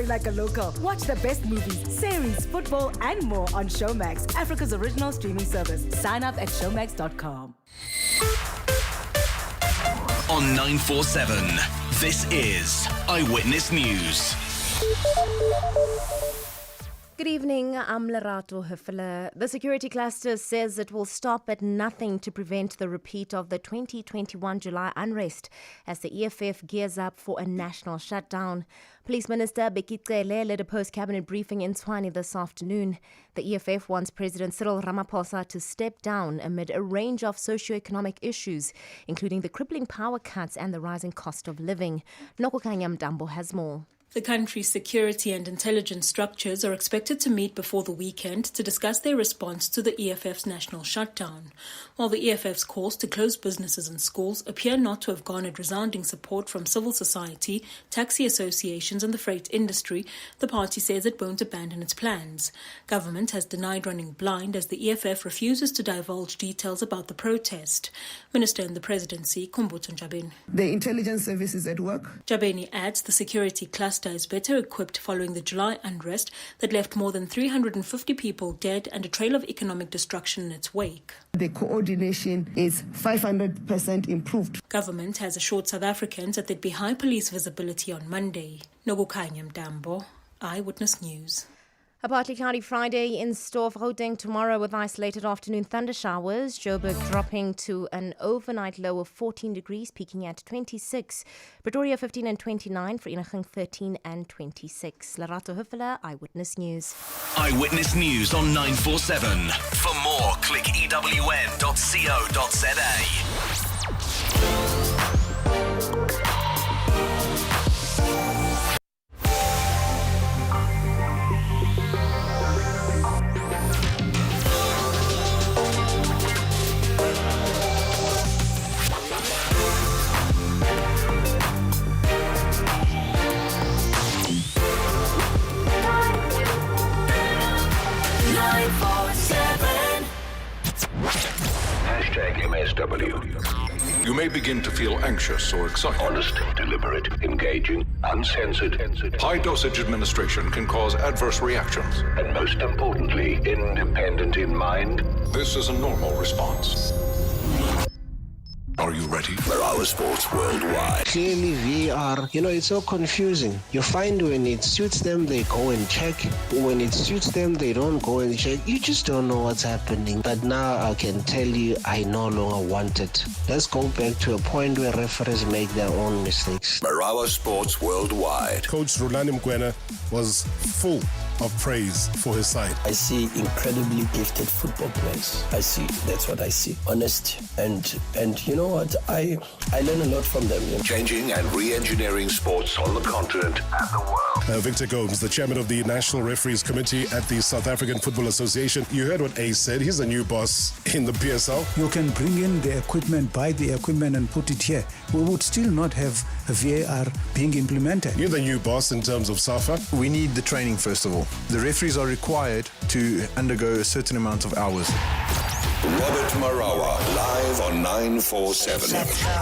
like a local. Watch the best movies, series, football, and more on Showmax, Africa's original streaming service. Sign up at showmax.com. On 947, this is Eyewitness News. Good evening, I'm Lerato Hefele. The security cluster says it will stop at nothing to prevent the repeat of the 2021 July unrest as the EFF gears up for a national shutdown. Police Minister Bheki Cele led a post-cabinet briefing in Tshwane this afternoon. The EFF wants President Cyril Ramaphosa to step down amid a range of socio-economic issues, including the crippling power cuts and the rising cost of living. Nokokanya Mdambo has more. The country's security and intelligence structures are expected to meet before the weekend to discuss their response to the EFF's national shutdown. While the EFF's calls to close businesses and schools appear not to have garnered resounding support from civil society, taxi associations and the freight industry, the party says it won't abandon its plans. Government has denied running blind as the EFF refuses to divulge details about the protest. Minister in the presidency, Khumbudzo Ntshavheni. The intelligence service is at work. Ntshavheni adds the security cluster is better equipped following the July unrest that left more than 350 people dead and a trail of economic destruction in its wake. The coordination is 500% improved. Government has assured South Africans that there'd be high police visibility on Monday. Nokokanya Mdambo, Eyewitness News. A partly cloudy Friday in store for Gauteng tomorrow with isolated afternoon thunder showers. Joburg dropping to an overnight low of 14 degrees, peaking at 26. Pretoria 15 and 29, Vereeniging 13 and 26. Lerato Hefele, Eyewitness News. Eyewitness News on 947. For more, click ewn.co.za. MSW. You may begin to feel anxious or excited. Honest, deliberate, engaging, uncensored. High-dosage administration can cause adverse reactions. And most importantly, independent in mind. This is a normal response. Are you ready? Marawa Sports Worldwide. Clearly VR, it's so confusing. You find when it suits them, they go and check. When it suits them, they don't go and check. You just don't know what's happening. But now I can tell you, I no longer want it. Let's go back to a point where referees make their own mistakes. Marawa Sports Worldwide. Coach Philani Media was full of praise for his side. I see incredibly gifted football players. That's what I see. Honest and you know what? I learn a lot from them. Changing and re-engineering sports on the continent and the world. Victor Gomes, the chairman of the National Referees Committee at the South African Football Association. You heard what Ace said. He's the new boss in the PSL. You can bring in the equipment, buy the equipment and put it here. We would still not have a VAR being implemented. You're the new boss in terms of SAFA. We need the training first of all. The referees are required to undergo a certain amount of hours. Robert Marawa, live on 947.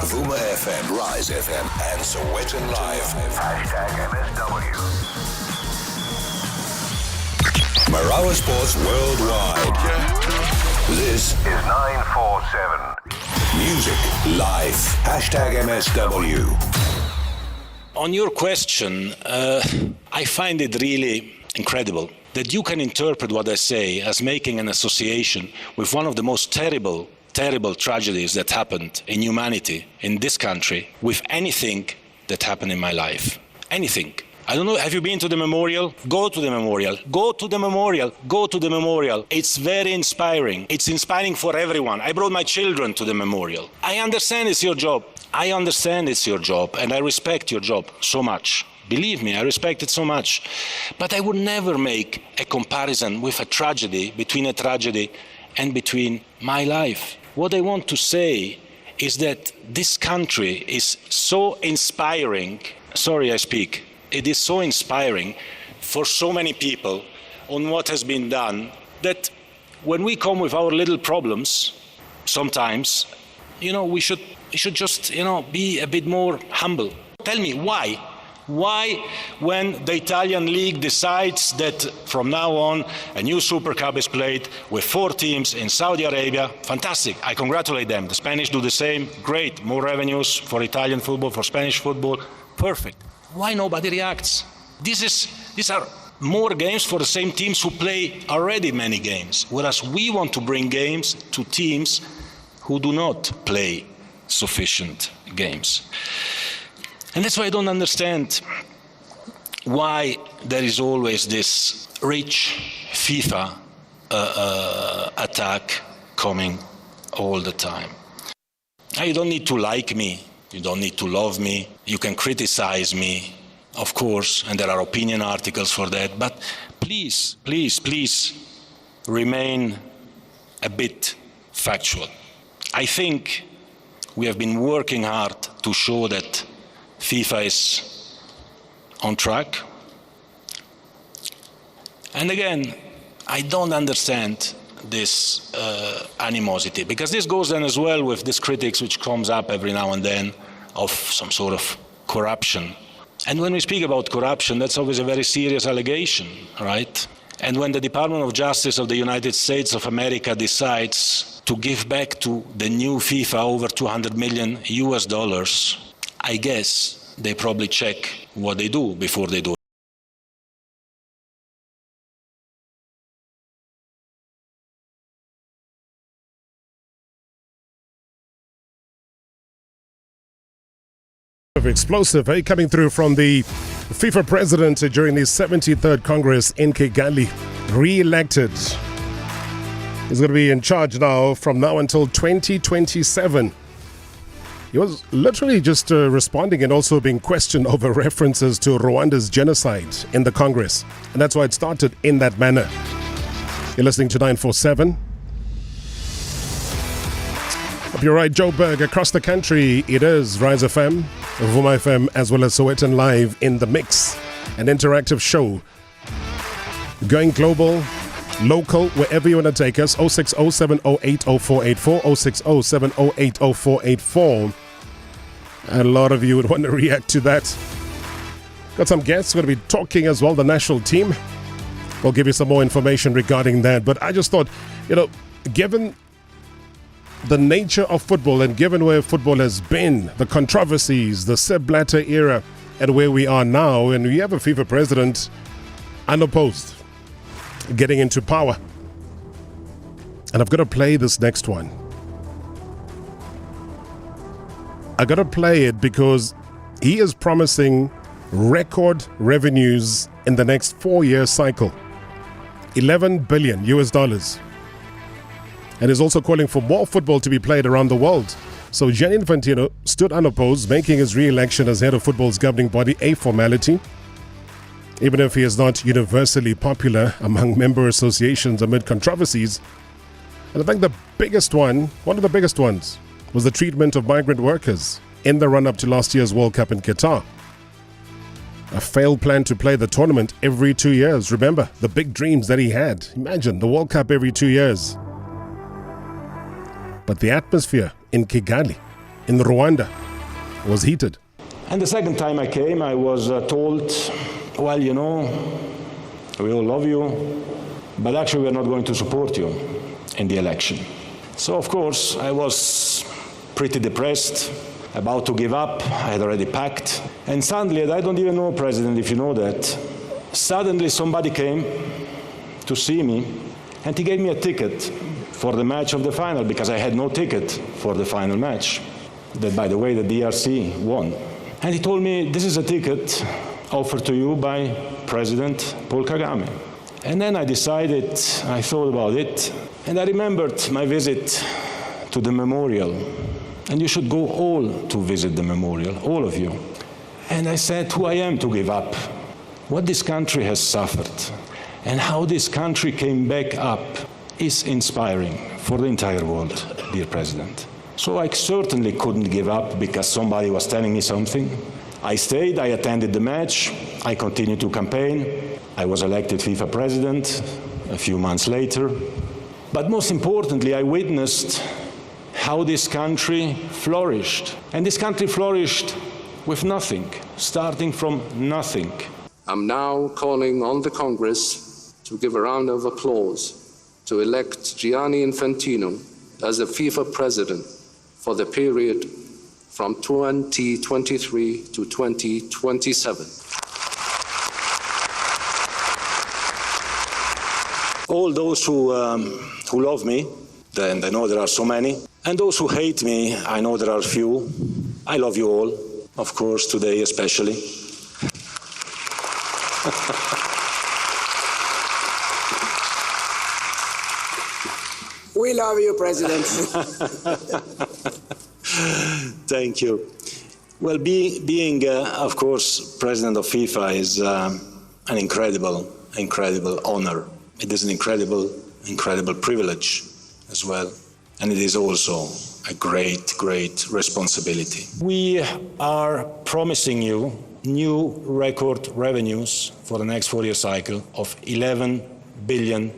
Vuma FM, Rise FM, and Sowetan Live. #MSW. Marawa Sports Worldwide. This is 947. Music live. #MSW. On your question, I find it really incredible that you can interpret what I say as making an association with one of the most terrible tragedies that happened in humanity in this country with anything that happened in my life. Anything. I don't know, have you been to the memorial? Go to the memorial. Go to the memorial. Go to the memorial. It's very inspiring. It's inspiring for everyone. I brought my children to the memorial. I understand it's your job. I understand it's your job, and I respect your job so much. Believe me, I respect it so much. But I would never make a comparison with a tragedy and between my life. What I want to say is that this country is so inspiring. Sorry, I speak. It is so inspiring for so many people on what has been done that when we come with our little problems, sometimes, we should just, be a bit more humble. Tell me why Why, when the Italian league decides that from now on a new Super Cup is played with 4 teams in Saudi Arabia, fantastic, I congratulate them. The Spanish do the same, great, more revenues for Italian football, for Spanish football, perfect. Why nobody reacts? These are more games for the same teams who play already many games, whereas we want to bring games to teams who do not play sufficient games. And that's why I don't understand why there is always this rich FIFA attack coming all the time. You don't need to like me, you don't need to love me, you can criticize me, of course, and there are opinion articles for that, but please, please, please remain a bit factual. I think we have been working hard to show that FIFA is on track. And again, I don't understand this animosity, because this goes then as well with this critics which comes up every now and then of some sort of corruption. And when we speak about corruption, that's always a very serious allegation, right? And when the Department of Justice of the United States of America decides to give back to the new FIFA over $200 million, I guess they probably check what they do before they do. Explosive, coming through from the FIFA president during the 73rd Congress in Kigali, re-elected. He's going to be in charge now from now until 2027. He was literally just responding and also being questioned over references to Rwanda's genocide in the Congress. And that's why it started in that manner. You're listening to 947. Hope you're right, Joburg, across the country. It is Rise FM, Vuma FM, as well as Sowetan Live in the mix. An interactive show going global, local, wherever you want to take us. 060-708-0484, 060-708-0484. A lot of you would want to react to that. Got some guests going to be talking as well, the national team. We'll give you some more information regarding that. But I just thought, given the nature of football and given where football has been, the controversies, the Sepp Blatter era, and where we are now, and we have a FIFA president unopposed getting into power. And I've got to play this next one. I got to play it because he is promising record revenues in the next 4-year cycle. $11 billion. And is also calling for more football to be played around the world. So Gianni Infantino stood unopposed, making his re-election as head of football's governing body a formality, even if he is not universally popular among member associations amid controversies. And I think the biggest one of the biggest ones, was the treatment of migrant workers in the run-up to last year's World Cup in Qatar. A failed plan to play the tournament every 2 years. Remember, the big dreams that he had. Imagine, the World Cup every 2 years. But the atmosphere in Kigali, in Rwanda, was heated. And the second time I came, I was told, well, we all love you, but actually we're not going to support you in the election. So, of course, I was pretty depressed, about to give up. I had already packed. And suddenly, I don't even know, President, if you know that, suddenly somebody came to see me, and he gave me a ticket for the match of the final, because I had no ticket for the final match, that, by the way, the DRC won. And he told me, this is a ticket offered to you by President Paul Kagame. And then I thought about it, and I remembered my visit to the memorial. And you should go all to visit the memorial, all of you. And I said who I am to give up, what this country has suffered, and how this country came back up is inspiring for the entire world, dear President. So I certainly couldn't give up because somebody was telling me something. I stayed, I attended the match, I continued to campaign. I was elected FIFA president a few months later. But most importantly, I witnessed how this country flourished. And this country flourished with nothing, starting from nothing. I'm now calling on the Congress to give a round of applause to elect Gianni Infantino as the FIFA president for the period from 2023 to 2027. All those who love me, and I know there are so many, and those who hate me, I know there are few. I love you all, of course, today especially. We love you, President. Thank you. Well, being of course, President of FIFA is an incredible honor. It is an incredible privilege as well. And it is also a great responsibility. We are promising you new record revenues for the next 4-year cycle of $11 billion.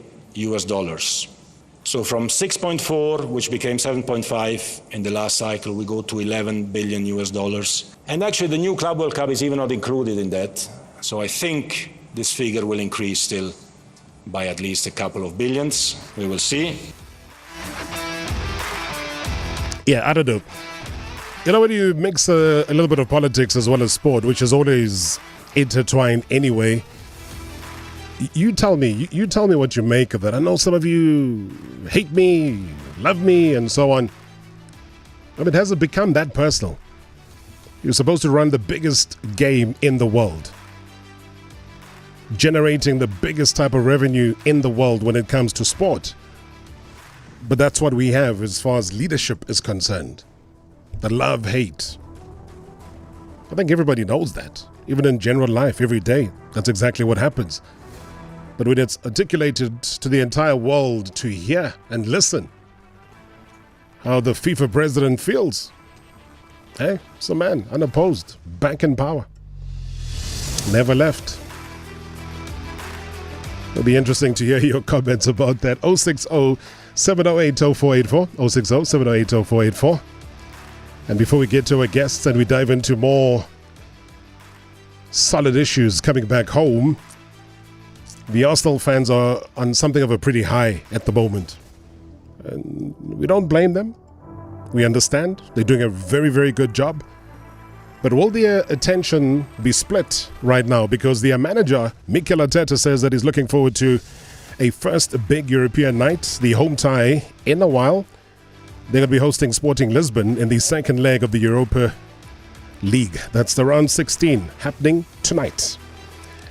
So from 6.4, which became 7.5 in the last cycle, we go to $11 billion. And actually the new Club World Cup is even not included in that. So I think this figure will increase still by at least a couple of billions. We will see. Yeah, I don't know. You know, when you mix a little bit of politics as well as sport, which is always intertwined anyway, you tell me what you make of it. I know some of you hate me, love me, and so on. I mean, has it become that personal? You're supposed to run the biggest game in the world, generating the biggest type of revenue in the world when it comes to sport. But that's what we have as far as leadership is concerned. The love, hate. I think everybody knows that. Even in general life, every day, that's exactly what happens. But when it's articulated to the entire world to hear and listen how the FIFA president feels, hey, it's a man, unopposed, back in power. Never left. It'll be interesting to hear your comments about that. 060-708-0484, 060-708-0484. And before we get to our guests and we dive into more solid issues coming back home, the Arsenal fans are on something of a pretty high at the moment. And we don't blame them. We understand. They're doing a very, very good job. But will their attention be split right now? Because their manager, Mikel Arteta, says that he's looking forward to a first big European night, the home tie, in a while. They're going to be hosting Sporting Lisbon in the second leg of the Europa League. That's the round 16 happening tonight.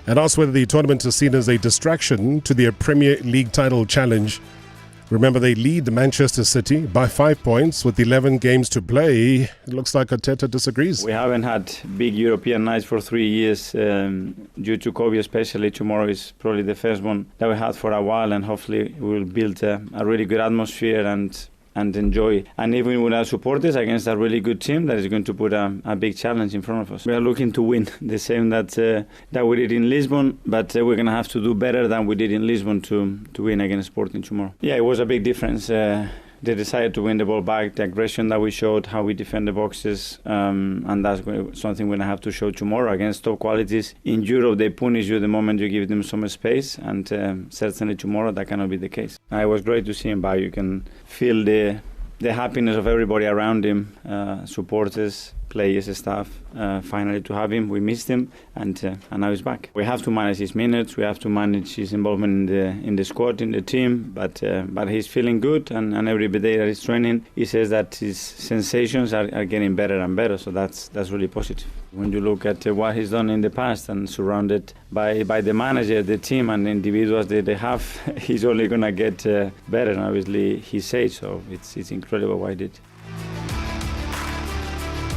And asked whether the tournament is seen as a distraction to their Premier League title challenge. Remember, they lead Manchester City by 5 points with 11 games to play. It looks like Arteta disagrees. We haven't had big European nights for 3 years due to COVID, especially. Tomorrow is probably the first one that we had for a while, and hopefully we'll build a really good atmosphere and enjoy. And even with our supporters against a really good team that is going to put a big challenge in front of us. We are looking to win the same that we did in Lisbon, but we're going to have to do better than we did in Lisbon to win against Sporting tomorrow. Yeah, it was a big difference. They decided to win the ball back, the aggression that we showed, how we defend the boxes, and that's something we're going to have to show tomorrow against top qualities. In Europe, they punish you the moment you give them some space, and certainly tomorrow that cannot be the case. It was great to see him back. You can feel the happiness of everybody around him, supporters, players, staff. Finally to have him, we missed him, and now he's back. We have to manage his minutes, we have to manage his involvement in the squad, in the team, but he's feeling good, and every day that he's training, he says that his sensations are getting better and better, so that's really positive. When you look at what he's done in the past and surrounded by the manager, the team, and the individuals that they have, he's only going to get better, and obviously he says so. It's incredible what he did.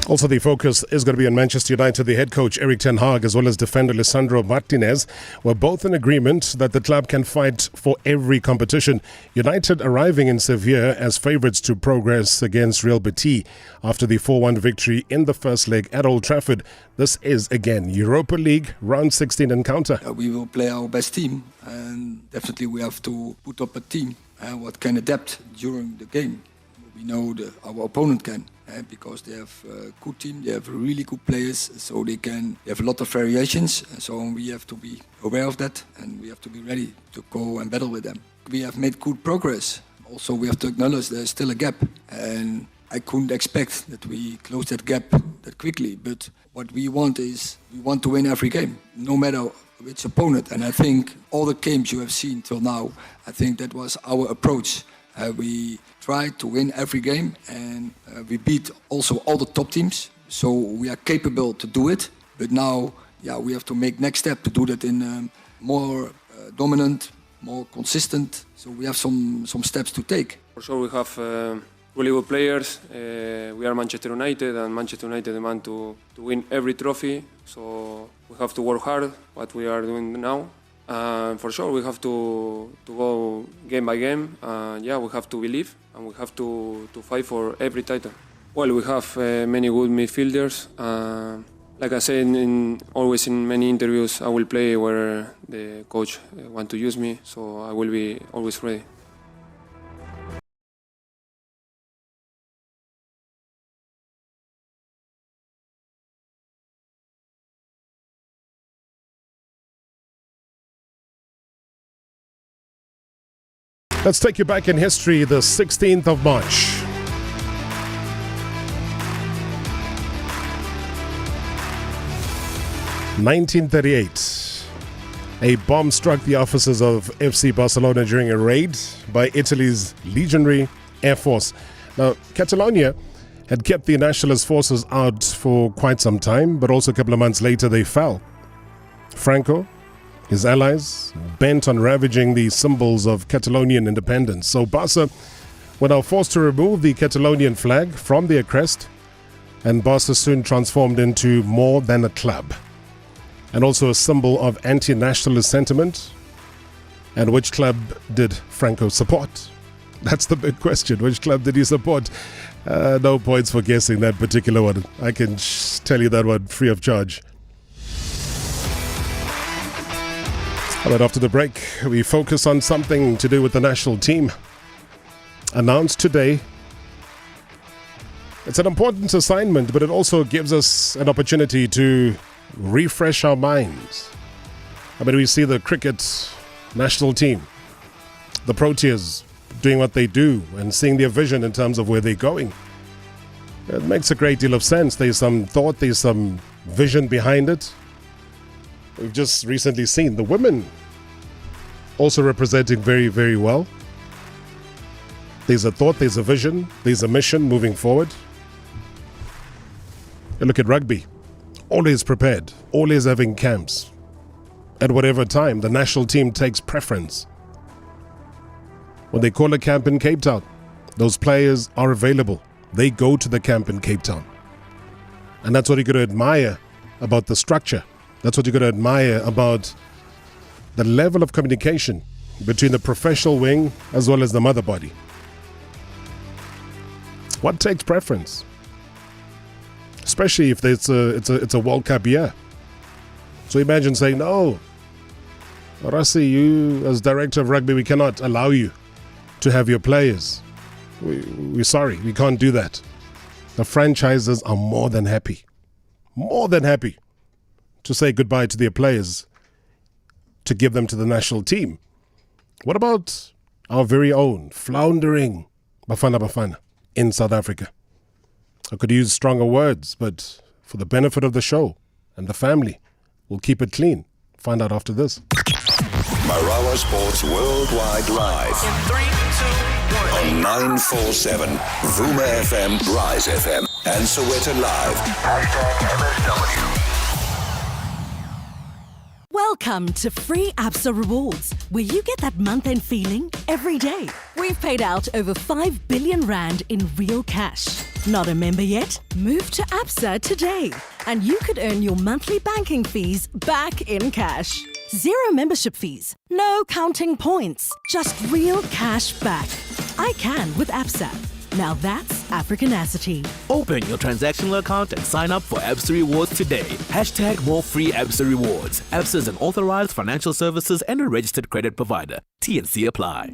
Also, the focus is going to be on Manchester United. The head coach, Erik ten Hag, as well as defender Lisandro Martinez, were both in agreement that the club can fight for every competition. United arriving in Sevilla as favourites to progress against Real Betis after the 4-1 victory in the first leg at Old Trafford. This is, again, Europa League round 16 encounter. We will play our best team, and definitely we have to put up a team what can adapt during the game. we know our opponent can, because they have a good team, they have really good players, so they have a lot of variations. So we have to be aware of that, and we have to be ready to go and battle with them. We have made good progress. Also, we have to acknowledge there's still a gap, and I couldn't expect that we close that gap that quickly. But what we want is we want to win every game, no matter which opponent. And I think all the games you have seen till now, I think that was our approach. We tried to win every game, and we beat also all the top teams. So we are capable to do it. But now, we have to make next step to do that in more dominant, more consistent. So we have some steps to take. For sure, we have really good players. We are Manchester United, and Manchester United demand to win every trophy. So we have to work hard, what we are doing now. For sure, we have to go game by game. We have to believe, and we have to fight for every title. Well, we have many good midfielders. Like I said, always in many interviews, I will play where the coach want to use me, so I will be always ready. Let's take you back in history, the 16th of March. 1938, a bomb struck the offices of FC Barcelona during a raid by Italy's Legionary Air Force. Now, Catalonia had kept the nationalist forces out for quite some time, but also a couple of months later they fell. Franco, his allies, bent on ravaging the symbols of Catalonian independence. So Barca were now forced to remove the Catalonian flag from their crest, and Barca soon transformed into more than a club, and also a symbol of anti-nationalist sentiment. And which club did Franco support? That's the big question. Which club did he support? No points for guessing that particular one. I can tell you that one free of charge. All right, after the break, we focus on something to do with the national team. Announced today. It's an important assignment, but it also gives us an opportunity to refresh our minds. I mean, we see the cricket national team, the Proteas, doing what they do and seeing their vision in terms of where they're going. It makes a great deal of sense. There's some thought, there's some vision behind it. We've just recently seen the women also representing very, very well. There's a thought, there's a vision, there's a mission moving forward. You look at rugby, always prepared, always having camps. At whatever time, the national team takes preference. When they call a camp in Cape Town, those players are available. They go to the camp in Cape Town. And that's what you're going to admire about the structure. That's what you're going to admire about the level of communication between the professional wing as well as the mother body. What takes preference? Especially if it's a World Cup year. So imagine saying, no, Rassi, you as director of rugby, we cannot allow you to have your players. We're sorry, we can't do that. The franchises are more than happy to say goodbye to their players, to give them to the national team. What about our very own floundering Bafana Bafana in South Africa? I could use stronger words, but for the benefit of the show and the family, we'll keep it clean. Find out after this. Marawa Sports Worldwide Live. In 3, 2, 1. On 947, Vuma FM, Rise FM, and Soweto Live. #MSW. Welcome to Free Absa Rewards, where you get that month-end feeling every day. We've paid out over 5 billion rand in real cash. Not a member yet? Move to Absa today, and you could earn your monthly banking fees back in cash. 0 membership fees, no counting points, just real cash back. I can with Absa. Now that's Africanacity. Open your transactional account and sign up for Absa Rewards today. #more free Absa Rewards. Absa is an authorized financial services and a registered credit provider. T&C apply.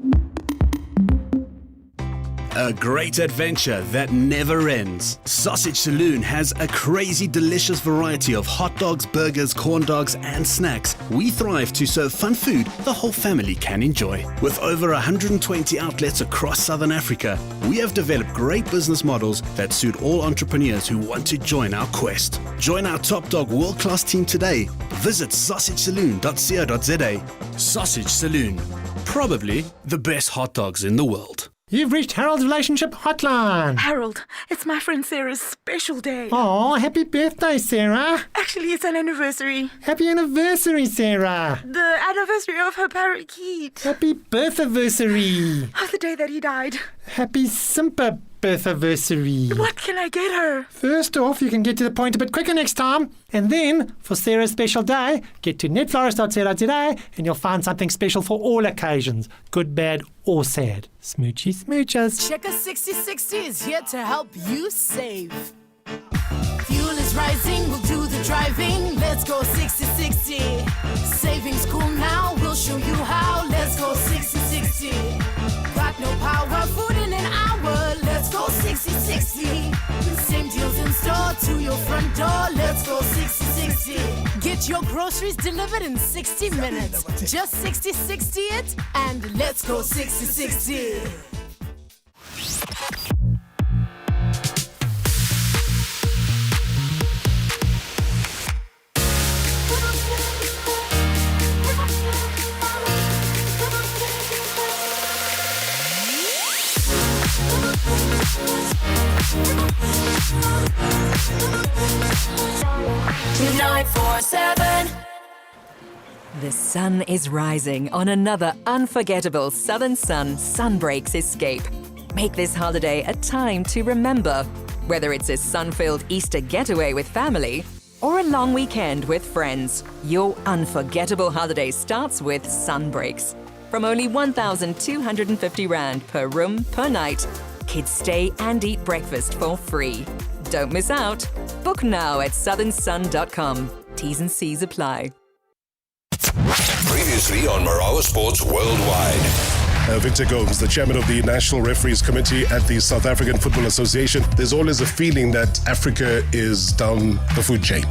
A great adventure that never ends. Sausage Saloon has a crazy delicious variety of hot dogs, burgers, corn dogs and snacks. We thrive to serve fun food the whole family can enjoy. With over 120 outlets across Southern Africa, we have developed great business models that suit all entrepreneurs who want to join our quest. Join our Top Dog world-class team today. Visit sausagesaloon.co.za. Sausage Saloon, probably the best hot dogs in the world. You've reached Harold's relationship hotline. Harold, it's my friend Sarah's special day. Oh, happy birthday, Sarah. Actually, it's an anniversary. Happy anniversary, Sarah. The anniversary of her parakeet. Happy birthiversary. Of the day that he died. Happy simper birthiversary. What can I get her? First off, you can get to the point a bit quicker next time. And then, for Sarah's special day, get to netflorist.co.za and you'll find something special for all occasions. Good, bad, or sad. Smoochy smoochers. Checker 6060 is here to help you save. Fuel is rising, we'll do the driving. Let's go 6060. Savings cool now, we'll show you how. Let's go 6060. Got no power, food in an hour. Let's go 6060. Same deals in store to your front door. Let's go 6060. Get your groceries delivered in 60 minutes. Just 6060 it, and let's go 6060. The sun is rising on another unforgettable Southern Sun Sunbreaks escape. Make this holiday a time to remember, whether it's a sun-filled Easter getaway with family or a long weekend with friends. Your unforgettable holiday starts with Sunbreaks. From only 1,250 Rand per room per night, kids stay and eat breakfast for free. Don't miss out. Book now at southernsun.com. T's and C's apply. Previously on Marawa Sports Worldwide. Victor Gomes, the chairman of the National Referees Committee at the South African Football Association. There's always a feeling that Africa is down the food chain.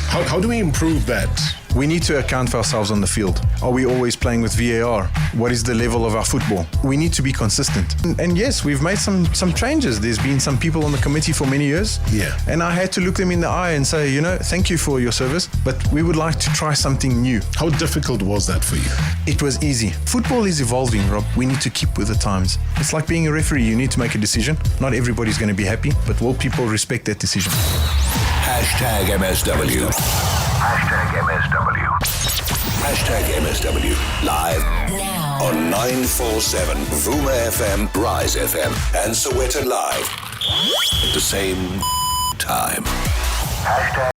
How do we improve that? We need to account for ourselves on the field. Are we always playing with VAR? What is the level of our football? We need to be consistent. And yes, we've made some changes. There's been some people on the committee for many years. Yeah. And I had to look them in the eye and say, thank you for your service, but we would like to try something new. How difficult was that for you? It was easy. Football is evolving, Rob. We need to keep with the times. It's like being a referee. You need to make a decision. Not everybody's going to be happy, but will people respect that decision? Hashtag MSW. Hashtag MSW. Hashtag MSW. Live now on 947 Vuma FM, Rise FM, and Sowetan Live. At the same time. Hashtag.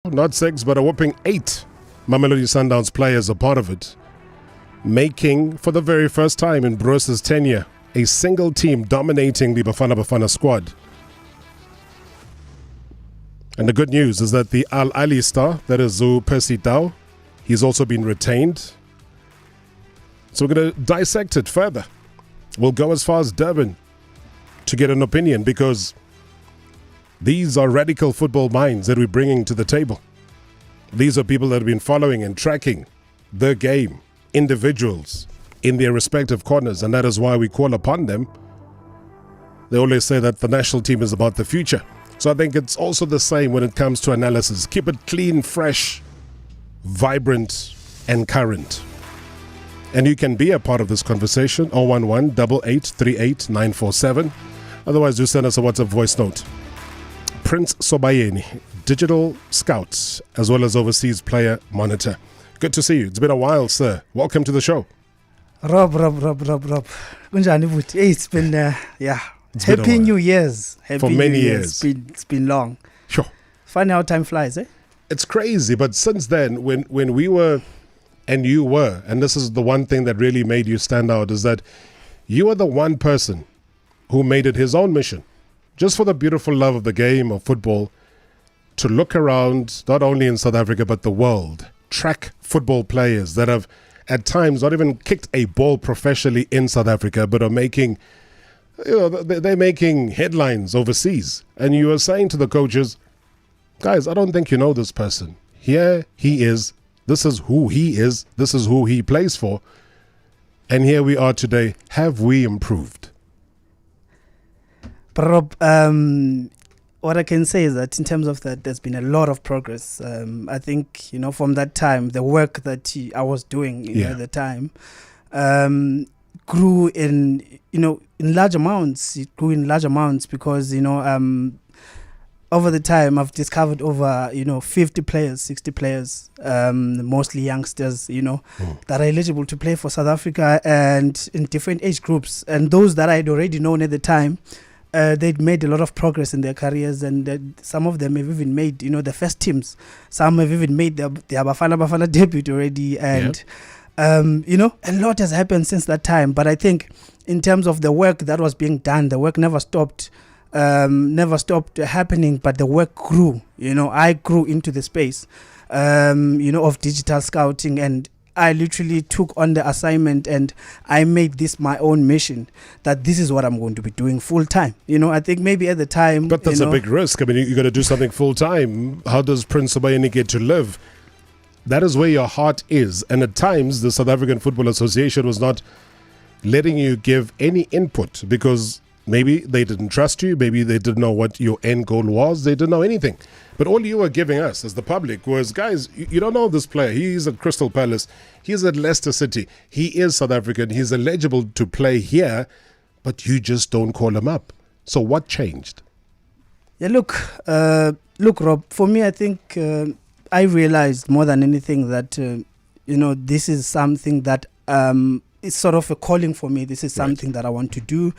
Not 6, but a whopping 8 Mamelodi Sundowns players are part of it, making, for the very first time in Bruce's tenure, a single team dominating the Bafana Bafana squad. And the good news is that the Al Ali star, that is Zu Percy Tau, he's also been retained. So we're going to dissect it further. We'll go as far as Durban to get an opinion, because these are radical football minds that we're bringing to the table. These are people that have been following and tracking the game, individuals in their respective corners, and that is why we call upon them. They always say that the national team is about the future. So I think it's also the same when it comes to analysis. Keep it clean, fresh, vibrant, and current. And you can be a part of this conversation, 011 8838 947. Otherwise, do send us a WhatsApp voice note. Prince Sobayeni, digital scout, as well as overseas player monitor. Good to see you. It's been a while, sir. Welcome to the show. Rob. Kunjani buti? Hey, it's been, Happy New Year's. For many years. It's been long. Sure. Funny how time flies, eh? It's crazy, but since then, when we were, and you were, and this is the one thing that really made you stand out, is that you were the one person who made it his own mission, just for the beautiful love of the game of football, to look around, not only in South Africa, but the world, track football players that have, at times, not even kicked a ball professionally in South Africa, but are making, they're making headlines overseas. And you are saying to the coaches, guys, I don't think you know this person. Here he is. This is who he is. This is who he plays for. And here we are today. Have we improved? Rob, what I can say is that in terms of that, there's been a lot of progress. I think, from that time, the work that I was doing at the time grew in large amounts. It grew in large amounts because, over the time, I've discovered over, 50 players, 60 players, mostly youngsters, that are eligible to play for South Africa and in different age groups. And those that I'd already known at the time, they'd made a lot of progress in their careers, and some of them have even made, the first teams. Some have even made their Bafana Bafana debut already, and a lot has happened since that time. But I think in terms of the work that was being done, the work never stopped happening, but the work grew. I grew into the space, of digital scouting, and I literally took on the assignment and I made this my own mission, that this is what I'm going to be doing full time. I think maybe at the time... But that's a big risk. I mean, you're going to do something full time. How does Prince Sobayeni get to live? That is where your heart is. And at times, the South African Football Association was not letting you give any input because maybe they didn't trust you. Maybe they didn't know what your end goal was. They didn't know anything. But all you were giving us as the public was, guys, you don't know this player. He's at Crystal Palace. He's at Leicester City. He is South African. He's eligible to play here, but you just don't call him up. So what changed? Yeah, look, Rob, for me, I think I realized more than anything that, this is something that is sort of a calling for me. This is something that I want to do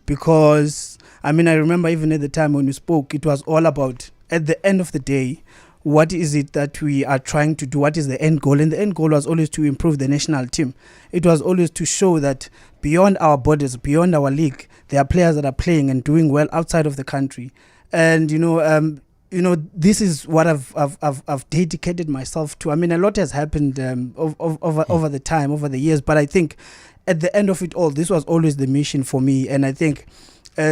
because, I remember even at the time when we spoke, it was all about, at the end of the day, what is it that we are trying to do? What is the end goal? And the end goal was always to improve the national team. It was always to show that beyond our borders, beyond our league, there are players that are playing and doing well outside of the country. And, this is what I've dedicated myself to. A lot has happened over the time, over the years. But I think at the end of it all, this was always the mission for me. And I think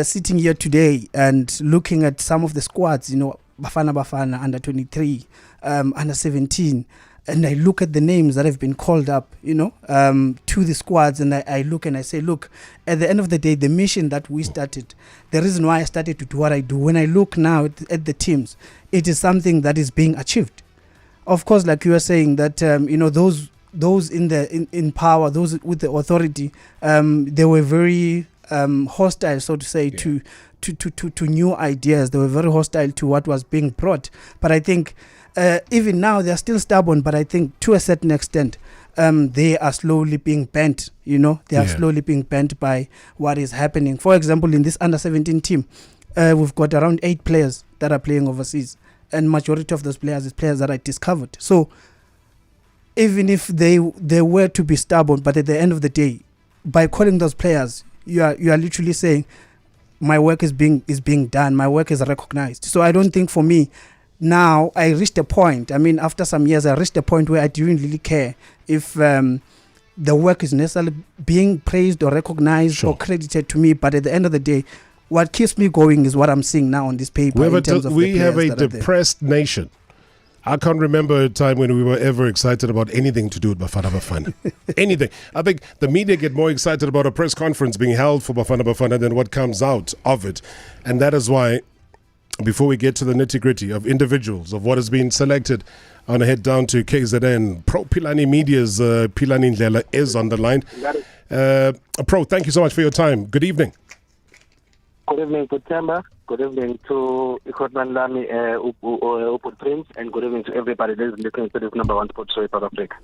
sitting here today and looking at some of the squads, Bafana Bafana, under 23, under 17, and I look at the names that have been called up, to the squads, and I look and I say, look, at the end of the day, the mission that we started, the reason why I started to do what I do, when I look now at the teams, it is something that is being achieved. Of course, like you were saying, that those in power, those with the authority, they were very hostile, so to say, to new ideas. They were very hostile to what was being brought. But I think even now they're still stubborn, but I think to a certain extent they are slowly being bent. They are slowly being bent by what is happening. For example, in this under 17 team, we've got around 8 players that are playing overseas, and majority of those players is players that I discovered. So even if they were to be stubborn, but at the end of the day, by calling those players, you are literally saying my work is being done, my work is recognized. So I don't think for me now I reached a point. I mean, after some years, I reached a point where I didn't really care if the work is necessarily being praised or recognized or credited to me. But at the end of the day, what keeps me going is what I'm seeing now on this paper. We have a depressed nation. I can't remember a time when we were ever excited about anything to do with Bafana Bafana. Anything. I think the media get more excited about a press conference being held for Bafana Bafana than what comes out of it. And that is why, before we get to the nitty-gritty of individuals, of what has been selected, I want to head down to KZN. Pro Philani Media's Philani Ndlela is on the line. Pro, thank you so much for your time. Good evening. Good evening, September. Good evening to Equipment Lami, Uput Prince, and good evening to everybody that is listening to this number one sport show in South Africa.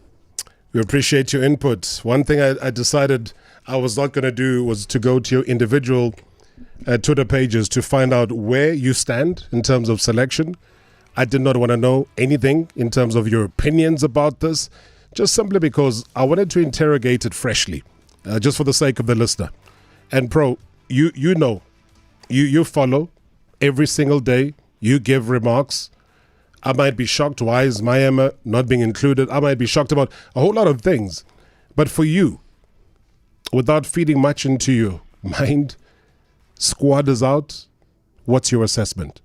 We appreciate your input. One thing I decided I was not going to do was to go to your individual Twitter pages to find out where you stand in terms of selection. I did not want to know anything in terms of your opinions about this, just simply because I wanted to interrogate it freshly, just for the sake of the listener. And Pro, you know, you follow every single day. You give remarks. I might be shocked. Why is Miami not being included? I might be shocked about a whole lot of things. But for you, without feeding much into your mind, squad is out. What's your assessment?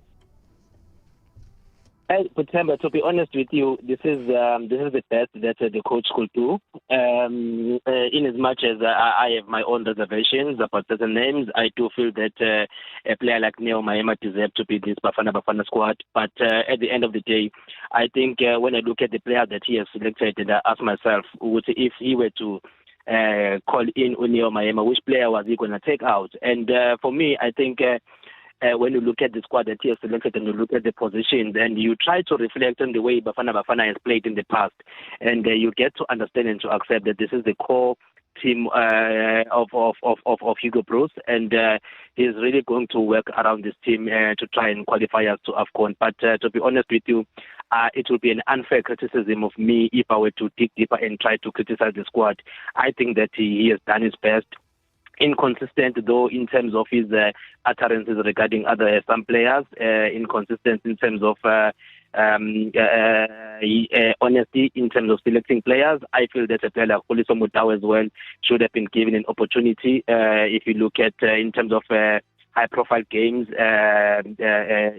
September, to be honest with you, this is the best that the coach could do. In as much as I have my own reservations about certain names, I do feel that a player like Neo Maema deserves to be this Bafana Bafana squad. But at the end of the day, I think when I look at the player that he has selected, and I ask myself, if he were to call in Neo Maema, which player was he going to take out? And for me, I think when you look at the squad that he has selected and you look at the positions and you try to reflect on the way Bafana Bafana has played in the past, and you get to understand and to accept that this is the core team of Hugo Bros, and he's really going to work around this team to try and qualify us to AFCON. But to be honest with you, it would be an unfair criticism of me if I were to dig deeper and try to criticize the squad. I think that he has done his best. Inconsistent though in terms of his utterances regarding some players, inconsistent in terms of honesty in terms of selecting players. I feel that a player like Khuliso Mudau as well should have been given an opportunity. If you look at in terms of high-profile games,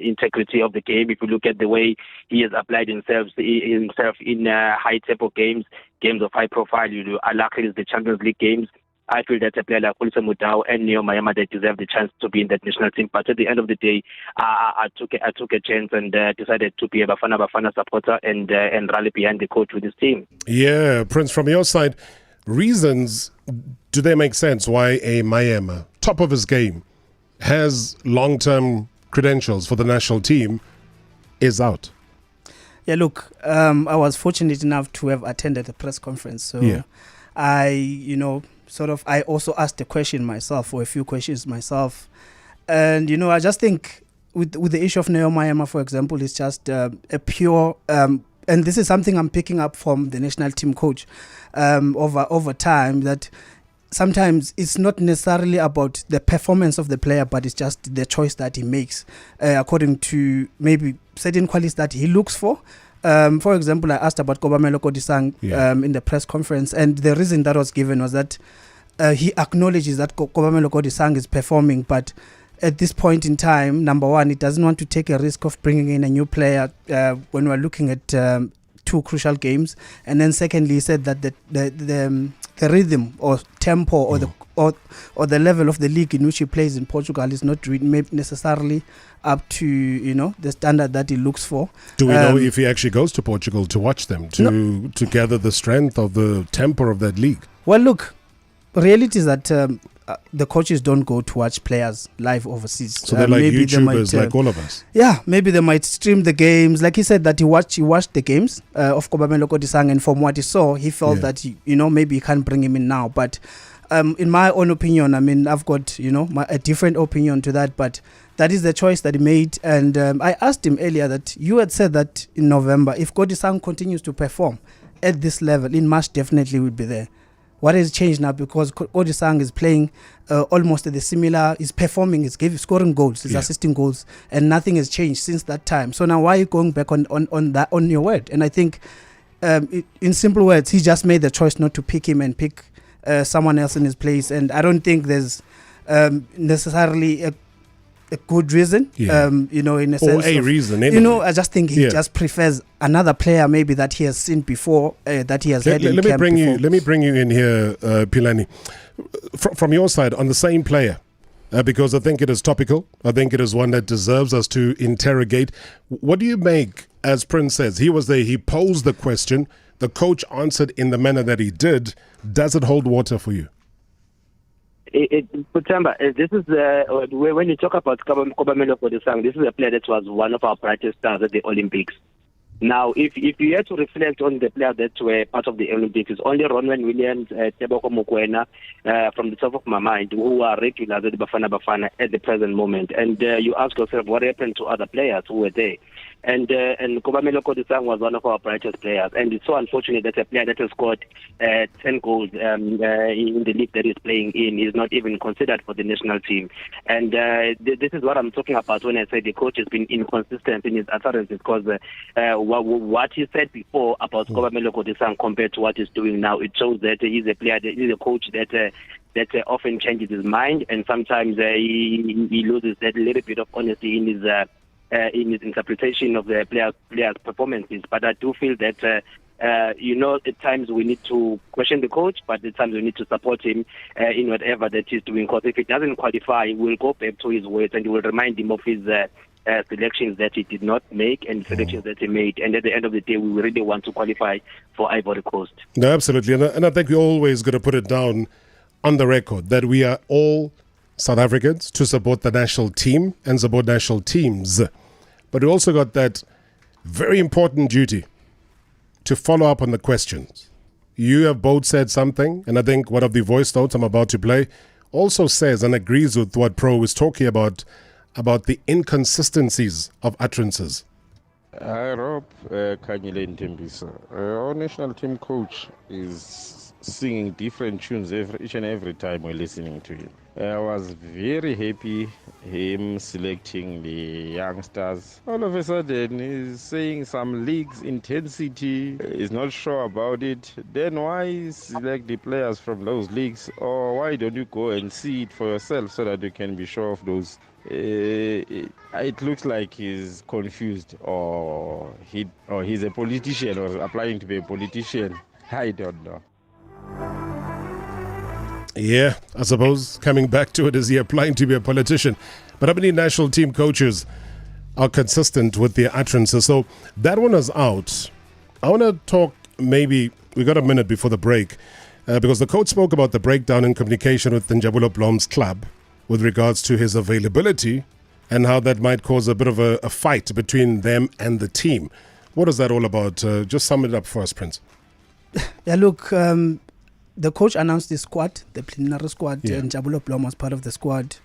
integrity of the game. If you look at the way he has applied himself in high-tempo games of high profile, luckily the Champions League games. I feel that a player like Khuliso Mudau and Neo Maema, they deserve the chance to be in that national team. But at the end of the day, I took a chance and decided to be a Bafana Bafana supporter and rally behind the coach with his team. Yeah, Prince, from your side, reasons, do they make sense why a Maema, top of his game, has long-term credentials for the national team, is out? Yeah, look, I was fortunate enough to have attended the press conference. So yeah. I also asked a question myself, or a few questions myself. And, I just think with the issue of Neo Maema, for example, it's just a pure, and this is something I'm picking up from the national team coach over time, that sometimes it's not necessarily about the performance of the player, but it's just the choice that he makes according to maybe certain qualities that he looks for. For example, I asked about Kobamelo Kodisang in the press conference, and the reason that was given was that he acknowledges that Kobamelo Kodisang is performing, but at this point in time, number one, he doesn't want to take a risk of bringing in a new player when we're looking at two crucial games. And then secondly, he said that the rhythm or tempo or the level of the league in which he plays in Portugal is not necessarily up to the standard that he looks for. Do we know if he actually goes to Portugal to watch them, to gather the strength of the tempo of that league? Well, look, reality is that the coaches don't go to watch players live overseas. So they're like YouTubers, like all of us. Yeah, maybe they might stream the games. Like he said that he watched the games of Kobamelo Kodisang, and from what he saw, he felt that maybe he can't bring him in now. But in my own opinion, I mean, I've got a different opinion to that, but that is the choice that he made. And I asked him earlier that you had said that in November, if Kodisang continues to perform at this level, in March definitely will be there. What has changed now? Because Kodisang is playing almost the similar. He's performing, he's scoring goals, he's assisting goals, and nothing has changed since that time. So now why are you going back on that, on your word? And I think, in simple words, he just made the choice not to pick him and pick someone else in his place. And I don't think there's necessarily a good reason, in a sense. Or a reason, anyway. I just think he just prefers another player maybe that he has seen before, that he has had in camp before. Let me bring you in here, Philani. From your side, on the same player, because I think it is topical. I think it is one that deserves us to interrogate. What do you make, as Prince says, he was there, he posed the question, the coach answered in the manner that he did. Does it hold water for you? Putamba, this is when you talk about Kobamelo Kodisang, this is a player that was one of our brightest stars at the Olympics. Now, if you had to reflect on the players that were part of the Olympics, it's only Ronwen Williams, Teboko Mokoena, from the top of my mind, who are regulars at the Bafana Bafana at the present moment. And you ask yourself, what happened to other players who were there? And Kobamelo Kodisang was one of our brightest players. And it's so unfortunate that a player that has scored 10 goals in the league that he's playing in is not even considered for the national team. And this is what I'm talking about when I say the coach has been inconsistent in his utterances, because what he said before about Kobamelo Kodisang compared to what he's doing now, it shows that he's a player, he's a coach that often changes his mind, and sometimes he loses that little bit of honesty in his interpretation of the players' performances. But I do feel that at times we need to question the coach, but at times we need to support him in whatever that he's doing. Because if it doesn't qualify, we'll go back to his words and we'll remind him of his selections that he did not make and selections that he made. And at the end of the day, we really want to qualify for Ivory Coast. No, absolutely. And I think we're always going to put it down on the record that we are all South Africans to support the national team and support national teams. But we also got that very important duty to follow up on the questions. You have both said something, and I think one of the voice notes I'm about to play also says and agrees with what Pro is talking about the inconsistencies of utterances. Hi, Rob. Kanyile Ntembisa. Our national team coach is singing different tunes each and every time we're listening to him. I was very happy him selecting the youngsters. All of a sudden, he's saying some league's intensity, he's not sure about it. Then why select the players from those leagues? Or why don't you go and see it for yourself so that you can be sure of those? It looks like he's confused, or he's a politician or applying to be a politician. I don't know. Yeah, I suppose coming back to it, is he applying to be a politician? But how many national team coaches are consistent with their utterances? So that one is out. I want to talk, maybe we got a minute before the break, because the coach spoke about the breakdown in communication with Njabulo Blom's club with regards to his availability and how that might cause a bit of a fight between them and the team. What is that all about? Just sum it up for us, Prince. Yeah, look, the coach announced the squad, the preliminary squad, and Njabulo Blom was part of the squad.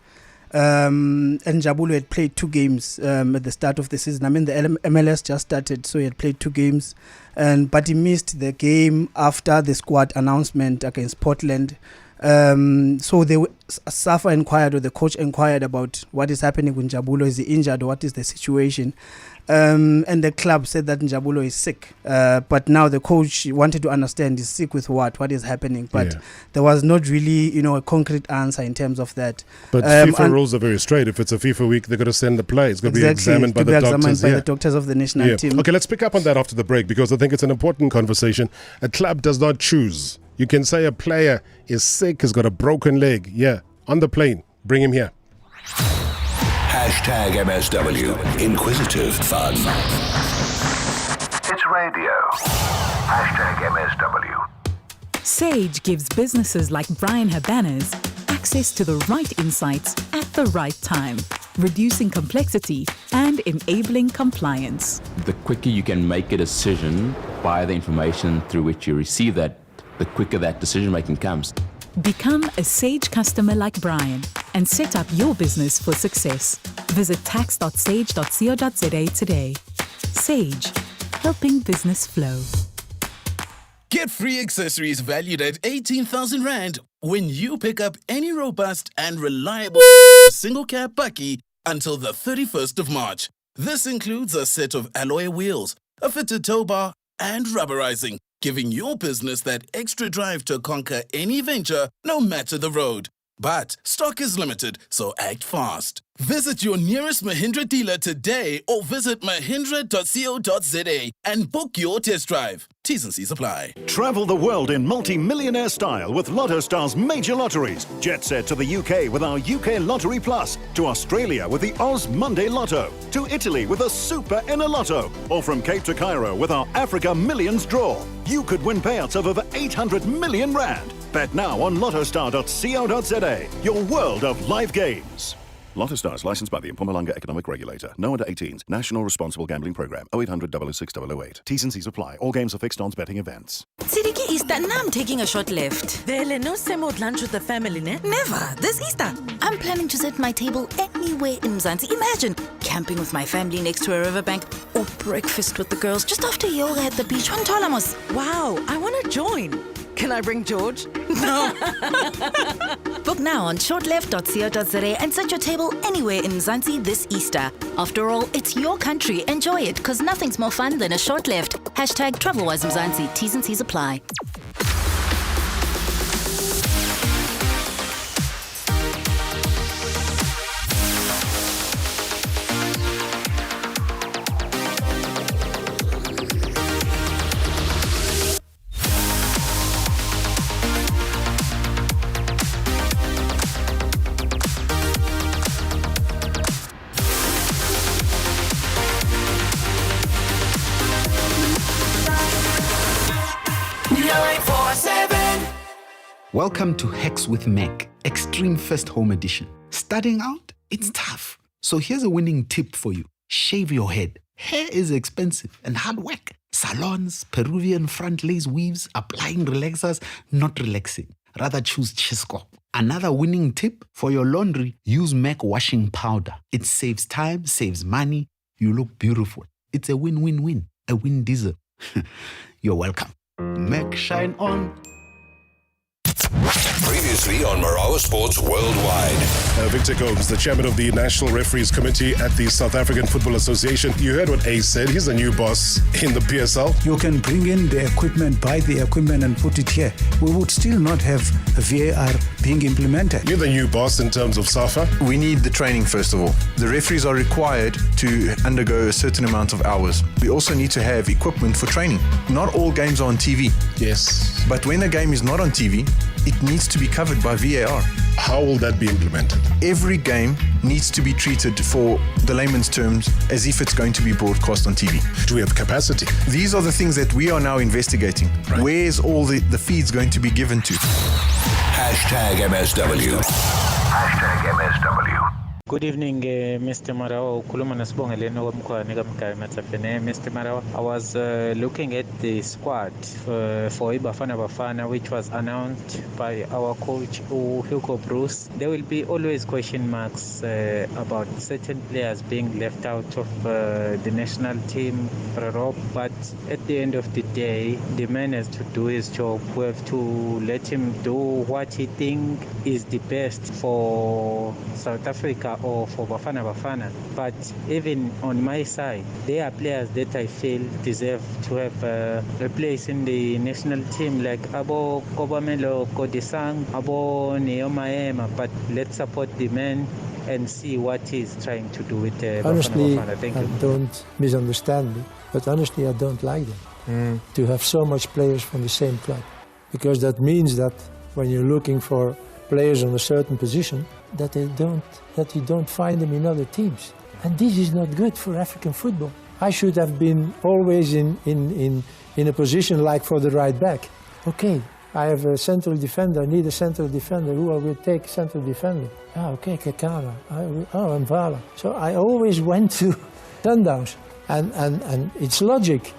And Njabulo had played 2 games at the start of the season. I mean, the MLS just started, so he had played 2 games. But he missed the game after the squad announcement against Portland. So SAFA inquired, or the coach inquired about what is happening with Njabulo. Is he injured, or what is the situation? And the club said that Njabulo is sick. But now the coach wanted to understand, is sick with what? What is happening? But there was not really, a concrete answer in terms of that. But FIFA rules are very straight. If it's a FIFA week, they're going to send the play. It's going to be examined by the doctors. The doctors of the national team. Okay, let's pick up on that after the break, because I think it's an important conversation. A club does not choose. You can say a player is sick, has got a broken leg. Yeah, on the plane. Bring him here. Hashtag MSW. Inquisitive fun. It's radio. Hashtag MSW. Sage gives businesses like Brian Habana's access to the right insights at the right time, reducing complexity and enabling compliance. The quicker you can make a decision by the information through which you receive that, the quicker that decision making comes. Become a Sage customer like Brian and set up your business for success. Visit tax.sage.co.za today. Sage, helping business flow. Get free accessories valued at 18,000 Rand when you pick up any robust and reliable single cab bakkie until the 31st of March. This includes a set of alloy wheels, a fitted tow bar, and rubberizing, giving your business that extra drive to conquer any venture, no matter the road. But stock is limited, so act fast. Visit your nearest Mahindra dealer today or visit mahindra.co.za and book your test drive. T's and C's apply. Travel the world in multi-millionaire style with Lotto Star's major lotteries. Jet set to the UK with our UK Lottery Plus, to Australia with the Oz Monday Lotto, to Italy with a Super Enna Lotto, or from Cape to Cairo with our Africa Millions draw. You could win payouts of over 800 million Rand. Bet now on lottostar.co.za, your world of live games. Lotto Stars, licensed by the Mpumalanga Economic Regulator. No under 18s. National Responsible Gambling Program. 0800 006 008. T's and C's apply. All games are fixed odds betting events. Sidiki Easter, now I'm taking a short left. Vele, no same old lunch with the family, ne? Never. This Easter, I'm planning to set my table anywhere in Mzansi. Imagine camping with my family next to a riverbank, or breakfast with the girls just after yoga at the beach. Wow, I want to join. Can I bring George? No. Book now on shortleft.co.za and set your table anywhere in Mzansi this Easter. After all, it's your country. Enjoy it, because nothing's more fun than a short left. Hashtag TravelWise Mzansi. T's and C's apply. Welcome to Hacks with Mac, Extreme First Home Edition. Starting out, it's tough. So here's a winning tip for you. Shave your head. Hair is expensive and hard work. Salons, Peruvian front lace weaves, applying relaxers, not relaxing. Rather choose Chisco. Another winning tip for your laundry, use Mac washing powder. It saves time, saves money. You look beautiful. It's a win-win-win. A win diesel. You're welcome. Mac shine on. Previously on Marawa Sports Worldwide. Victor Gomes, the chairman of the National Referees Committee at the South African Football Association. You heard what Ace said. He's the new boss in the PSL. You can bring in the equipment, buy the equipment and put it here. We would still not have a VAR being implemented. You're the new boss in terms of SAFA. We need the training first of all. The referees are required to undergo a certain amount of hours. We also need to have equipment for training. Not all games are on TV. Yes. But when a game is not on TV, it needs to be covered by VAR. How will that be implemented? Every game needs to be treated, for the layman's terms, as if it's going to be broadcast on TV. Do we have capacity? These are the things that we are now investigating. Right. Where's all the feeds going to be given to? Hashtag MSW. Hashtag MSW. Good evening, Mr. Marawa. Mr. Marawa, I was looking at the squad for Bafana Bafana, which was announced by our coach, Hugo Bruce. There will be always question marks about certain players being left out of the national team, but at the end of the day, the man has to do his job. We have to let him do what he thinks is the best for South Africa or for Bafana Bafana. But even on my side, there are players that I feel deserve to have a place in the national team, like Abo Kobamelo Kodesang, Abo Neomaema. But let's support the man and see what he's trying to do with honestly, Bafana Bafana. Thank you. Don't misunderstand me, but honestly, I don't like them. To have so much players from the same club, because that means that when you're looking for players on a certain position, that you don't find them in other teams. And this is not good for African football. I should have been always in a position like for the right back. Okay, I have a central defender, I need a central defender. Who I will take central defender? Okay, Kekana. Mvala. So I always went to Sundowns. And it's logic.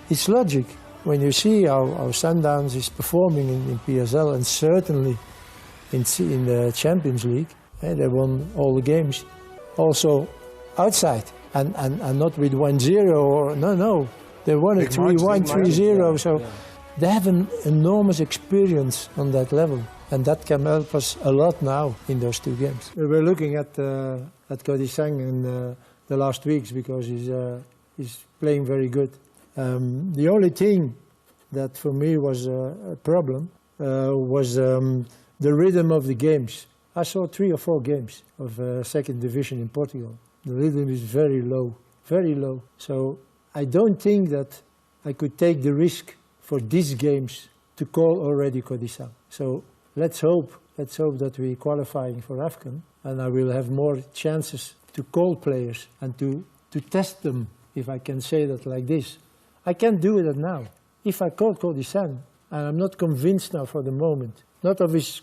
It's logic. When you see how Sundowns is performing in PSL, and certainly in the Champions League, they won all the games, also outside, and not with 1-0 or no, they won it 3-1, 3-0. So They have an enormous experience on that level, and that can help us a lot now in those 2 games. We were looking at Cody Sang in the last weeks because he's playing very good. The only thing that for me was a problem was the rhythm of the games. I saw 3 or 4 games of second division in Portugal. The rhythm is very low, very low. So I don't think that I could take the risk for these games to call already Kodisang. So let's hope that we're qualifying for AFCON, and I will have more chances to call players and to test them, if I can say that like this. I can't do that now. If I call Kodisang, and I'm not convinced now for the moment, not of his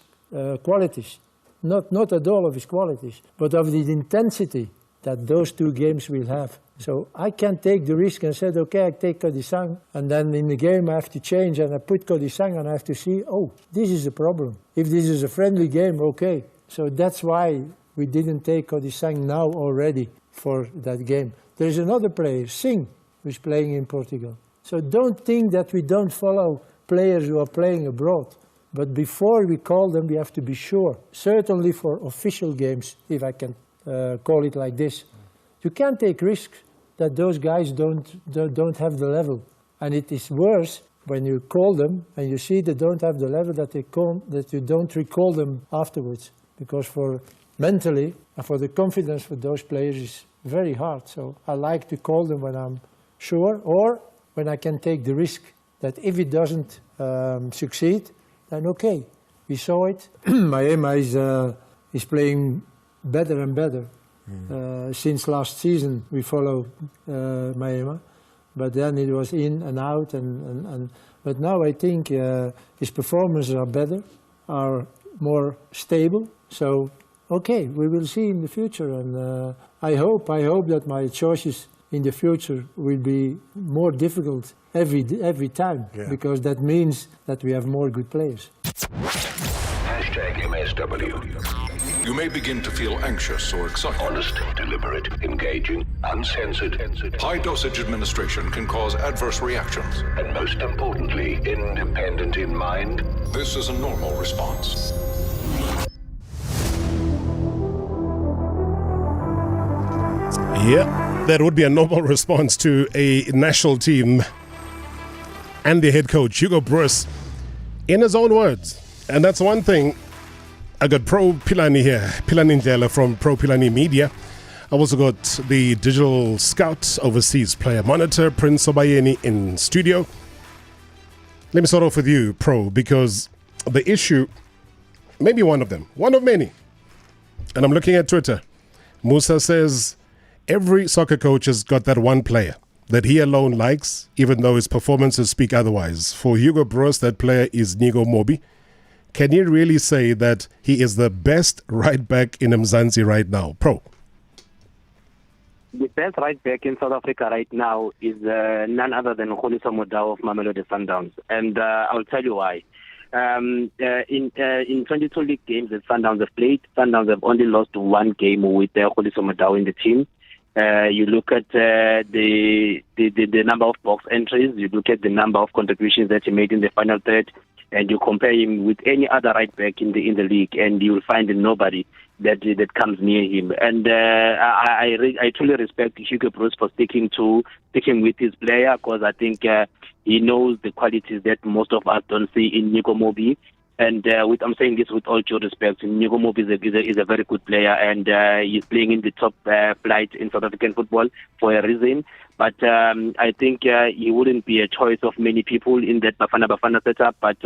qualities, not at all of his qualities, but of the intensity that those 2 games will have. So I can take the risk and said, okay, I take Kodisang, and then in the game I have to change and I put Kodisang and I have to see, oh, this is a problem. If this is a friendly game, okay. So that's why we didn't take Kodisang now already for that game. There is another player, Singh, who's playing in Portugal. So don't think that we don't follow players who are playing abroad. But before we call them, we have to be sure. Certainly for official games, if I can call it like this. You can't take risks that those guys don't have the level. And it is worse when you call them and you see they don't have the level that you don't recall them afterwards. Because for mentally and for the confidence for those players is very hard. So I like to call them when I'm sure or when I can take the risk that if it doesn't succeed, then okay. We saw it. Maema is playing better and better. Since last season we follow Maema, but then it was in and out, but now I think his performances are better, are more stable. So okay, we will see in the future, and I hope that my choices in the future will be more difficult every time, because that means that we have more good players. #MSW. You may begin to feel anxious or excited. Honest, deliberate, engaging, uncensored. High dosage administration can cause adverse reactions. And most importantly, independent in mind. This is a normal response. Yeah, that would be a normal response to a national team and the head coach, Hugo Broos, in his own words. And that's one thing. I got Pro Philani here, Philani Ndlela from Pro Philani Media. I've also got the digital scout, overseas player monitor, Prince Sobayeni in studio. Let me start off with you, Pro, because the issue, maybe one of them, one of many, and I'm looking at Twitter. Musa says every soccer coach has got that one player that he alone likes, even though his performances speak otherwise. For Hugo Broos, that player is Nigo Mobi. Can you really say that he is the best right back in Mzansi right now? Pro. The best right back in South Africa right now is none other than Kholiso Modao of Mamelodi Sundowns. And I'll tell you why. In 22 league games that Sundowns have played, Sundowns have only lost 1 game with Kholiso Modao in the team. You look at the number of box entries, you look at the number of contributions that he made in the final third, and you compare him with any other right back in the league, and you'll find nobody that comes near him. And I truly respect Hugo Broos for sticking with his player, because I think he knows the qualities that most of us don't see in Nigo Mobi. And I'm saying this with all due respect. Nigo Mobi is a very good player, and he's playing in the top flight in South African football for a reason. But I think he wouldn't be a choice of many people in that Bafana Bafana setup. But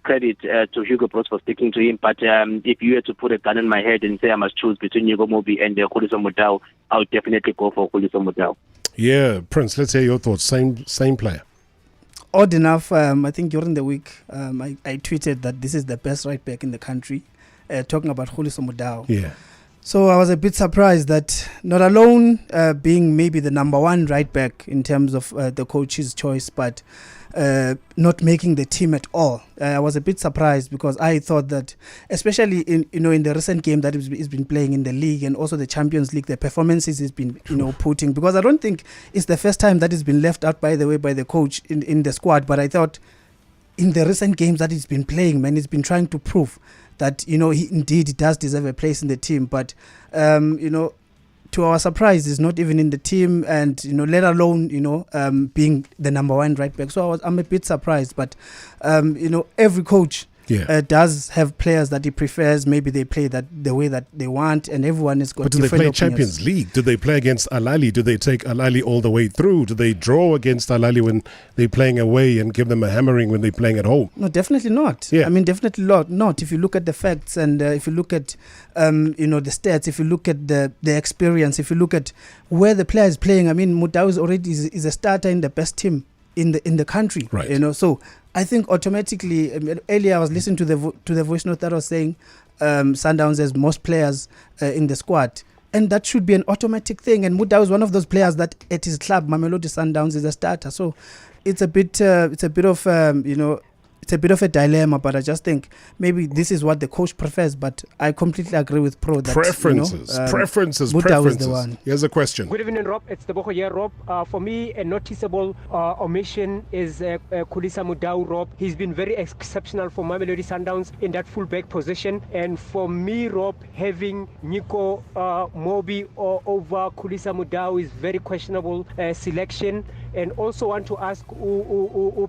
credit to Hugo Broos for sticking to him. But if you had to put a gun in my head and say I must choose between Nigo Mobi and Kholiso Modao, I would definitely go for Kholiso Modao. Yeah, Prince, let's hear your thoughts. Same player. Odd enough, I think during the week, I tweeted that this is the best right back in the country, talking about Kholiso Modao. Yeah. So I was a bit surprised that not alone being maybe the number 1 right back in terms of the coach's choice, but not making the team at all. I was a bit surprised, because I thought that, especially in the recent game that he's been playing in the league and also the Champions League, the performances he's been putting, because I don't think it's the first time that he's been left out, by the way, by the coach in the squad. But I thought in the recent games that he's been playing, man, he's been trying to prove that, he indeed does deserve a place in the team. But, to our surprise, he's not even in the team, and, let alone, being the number one right back. So I'm a bit surprised. But, every coach does have players that he prefers. Maybe they play that the way that they want, and everyone has got But do they different play opinions. Champions League? Do they play against Al Ahly? Do they take Al Ahly all the way through? Do they draw against Al Ahly when they're playing away and give them a hammering when they're playing at home? No, definitely not. Yeah. I mean, definitely not. If you look at the facts, and if you look at, the stats, if you look at the experience, if you look at where the player is playing, I mean, Mudau is a starter in the best team in the country. Right. So I think automatically, earlier I was listening to the voice note that was saying Sundowns has most players in the squad, and that should be an automatic thing. And Mudau is one of those players that at his club, Mamelodi Sundowns, is a starter. So it's a bit of a dilemma, but I just think maybe this is what the coach prefers. But I completely agree with Pro that Preferences. Mudau is the one. Here's a question. Good evening, Rob. It's the Boko here, Rob. For me, a noticeable omission is Khulisa Mudau, Rob. He's been very exceptional for Mamelodi Sundowns in that fullback position. And for me, Rob, having Nico Mobi over Khulisa Mudau is very questionable selection. And also want to ask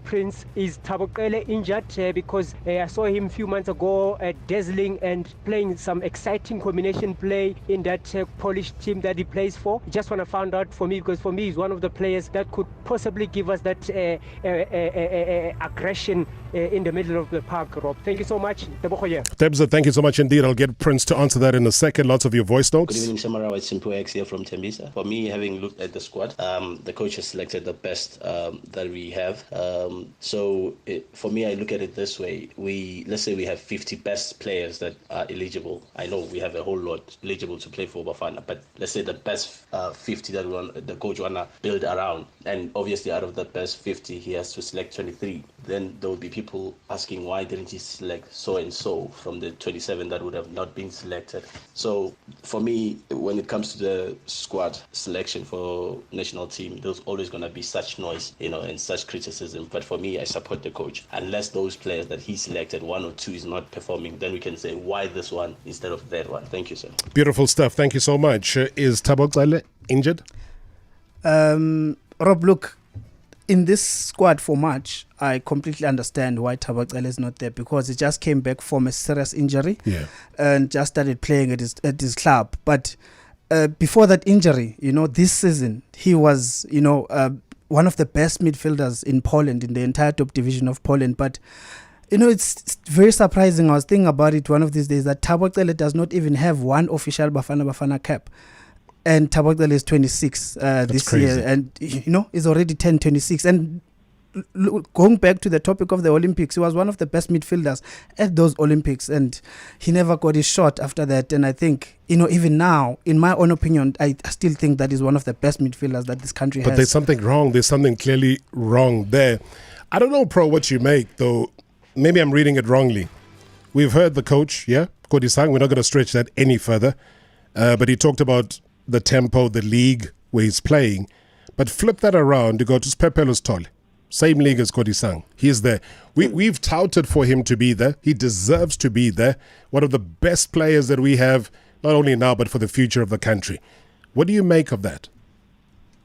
Prince, is Tabokele injured? Because I saw him a few months ago dazzling and playing some exciting combination play in that Polish team that he plays for. Just want to find out for me, because for me he's one of the players that could possibly give us that aggression in the middle of the park, Rob. Thank you so much. Tebza, thank you so much indeed. I'll get Prince to answer that in a second. Lots of your voice notes. Good evening, Samara. It's Simple X here from Tembisa. For me, having looked at the squad, the coach has selected the best that we have. For me, I look at it this way. Let's say we have 50 best players that are eligible. I know we have a whole lot eligible to play for Bafana, but let's say the best 50 that the coach want to build around. And obviously out of the best 50, he has to select 23. Then there will be people asking, why didn't he select so-and-so from the 27 that would have not been selected? So for me, when it comes to the squad selection for national team, there's always going to be such noise, and such criticism. But for me, I support the coach. Unless those players that he selected, one or two, is not performing, then we can say, why this one instead of that one? Thank you, sir. Beautiful stuff. Thank you so much. Is Tabokele injured? Rob, look, in this squad for March, I completely understand why Tabokele is not there, because he just came back from a serious injury and just started playing at his club. But before that injury, this season, he was, one of the best midfielders in Poland, in the entire top division of Poland. But, it's very surprising. I was thinking about it one of these days, that Tabokele does not even have one official Bafana Bafana cap. And Tabokele is 26 this crazy. year. And, is already 26. And going back to the topic of the Olympics, he was one of the best midfielders at those Olympics. And he never got his shot after that. And I think, even now, in my own opinion, I still think that is one of the best midfielders that this country has. But there's something wrong. There's something clearly wrong there. I don't know, Pro, what you make, though. Maybe I'm reading it wrongly. We've heard the coach, Kodisang. We're not going to stretch that any further. But he talked about the tempo, the league where he's playing. But flip that around, you go to Spepelos Tole. Same league as Kodisang. He's there. We've touted for him to be there. He deserves to be there. One of the best players that we have, not only now, but for the future of the country. What do you make of that?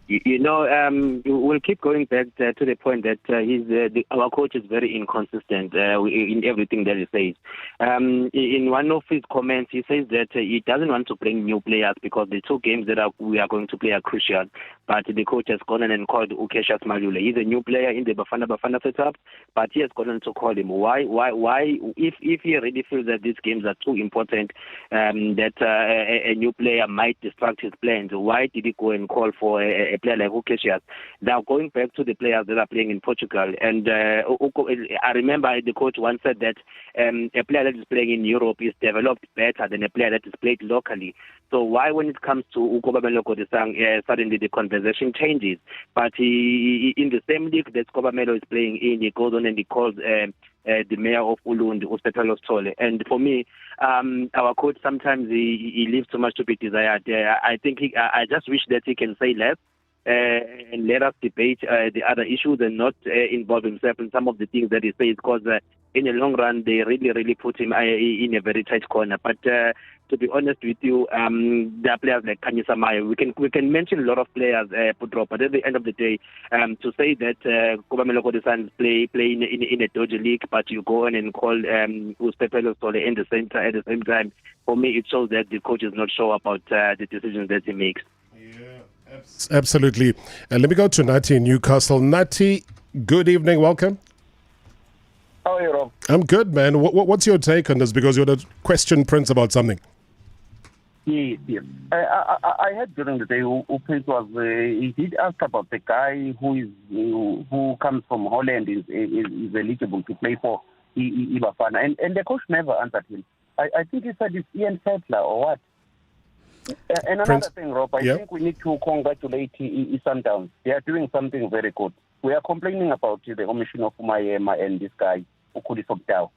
We'll keep going back to the point that our coach is very inconsistent in everything that he says. In one of his comments, he says that he doesn't want to bring new players because the two games that we are going to play are crucial. But the coach has gone and called Ukeshas Malule. He's a new player in the Bafana Bafana setup, but he has gone on to call him. Why? If he already feels that these games are too important, that a new player might distract his plans, why did he go and call for a player like Ukeshas? Now, going back to the players that are playing in Portugal, and I remember the coach once said that a player that is playing in Europe is developed better than a player that is played locally. So why, when it comes to Ukobamelo Kodisang, suddenly the conversation changes? But in the same league that Ukobamelo is playing in, he goes on and he calls the mayor of Ulundi, Spepelos Tole. And for me, our coach, sometimes he leaves too much to be desired. I think I just wish that he can say less and let us debate the other issues and not involve himself in some of the things that he says, because in the long run, they really put him in a very tight corner. But to be honest with you, there are players like Kanye Samaya. We can mention a lot of players, Putro, but at the end of the day, to say that Kobameloko the Suns play in a dodgy league, but you go on and call Uspepelo Sole at the same time, for me, it shows that the coach is not sure about the decisions that he makes. Absolutely. Let me go to Nati in Newcastle. Nati, good evening. Welcome. How are you, Rob? I'm good, man. What's your take on this? Because you had a question, Prince, about something. Yes. I heard during the day who Prince was. He did ask about the guy who comes from Holland is eligible to play for Bafana, and the coach never answered him. I think he said it's Ian Settler or what. And another thing, Rob, I think we need to congratulate Sundowns. They are doing something very good. We are complaining about the omission of Mayema and this guy, Ukulisoptao.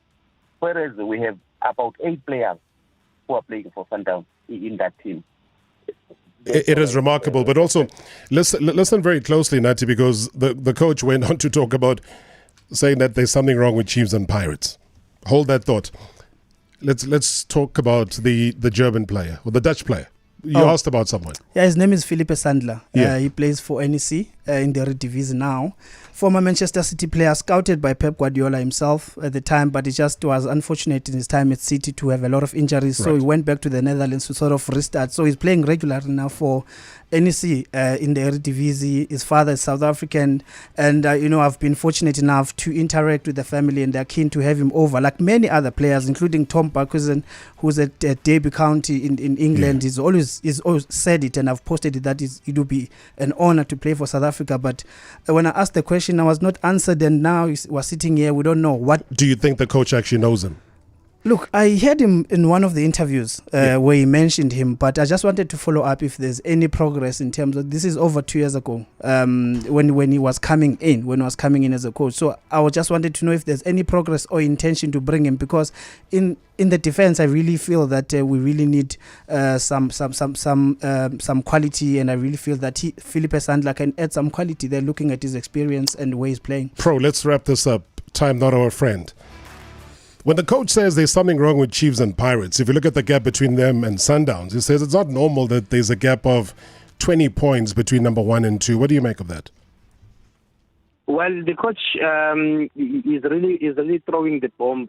Whereas we have about 8 players who are playing for Sundowns in that team. It is remarkable, but also listen very closely, Nati, because the coach went on to talk about saying that there's something wrong with Chiefs and Pirates. Hold that thought. Let's talk about the German player or the Dutch player. You asked about someone. Yeah, his name is Philippe Sandler. Yeah. He plays for NEC in the Eredivisie now. Former Manchester City player, scouted by Pep Guardiola himself at the time, but he just was unfortunate in his time at City to have a lot of injuries. So he went back to the Netherlands to sort of restart. So he's playing regularly now for NEC in the Eredivisie. His father is South African, and I've been fortunate enough to interact with the family, and they're keen to have him over. Like many other players, including Tom Barkhuizen, who's at Derby County in England. He's always said it, and I've posted it, that it would be an honor to play for South Africa. But when I asked the question, I was not answered, and now we're sitting here, we don't know what. Do you think the coach actually knows him? Look, I heard him in one of the interviews where he mentioned him, but I just wanted to follow up if there's any progress in terms of, this is over 2 years ago, when he was coming in, as a coach. So I just wanted to know if there's any progress or intention to bring him, because in the defense, I really feel that we really need some quality, and I really feel that Philippe Sandler can add some quality there, looking at his experience and the way he's playing. Pro, let's wrap this up. Time not our friend. When the coach says there's something wrong with Chiefs and Pirates, if you look at the gap between them and Sundowns, he says it's not normal that there's a gap of 20 points between number 1 and 2. What do you make of that? Well, the coach is really throwing the bomb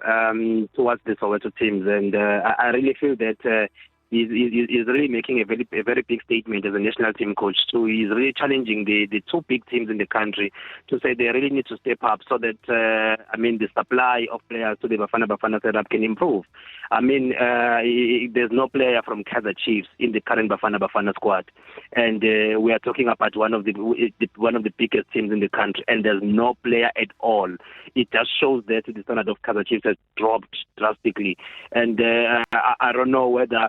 towards the Soweto teams, and I really feel that he's really making a very big statement as a national team coach. So he's really challenging the 2 big teams in the country to say they really need to step up so that the supply of players to the Bafana setup can improve. There's no player from Kaizer Chiefs in the current Bafana squad, and we are talking about one of the biggest teams in the country, and there's no player at all. It just shows that the standard of Kaizer Chiefs has dropped drastically, and I don't know whether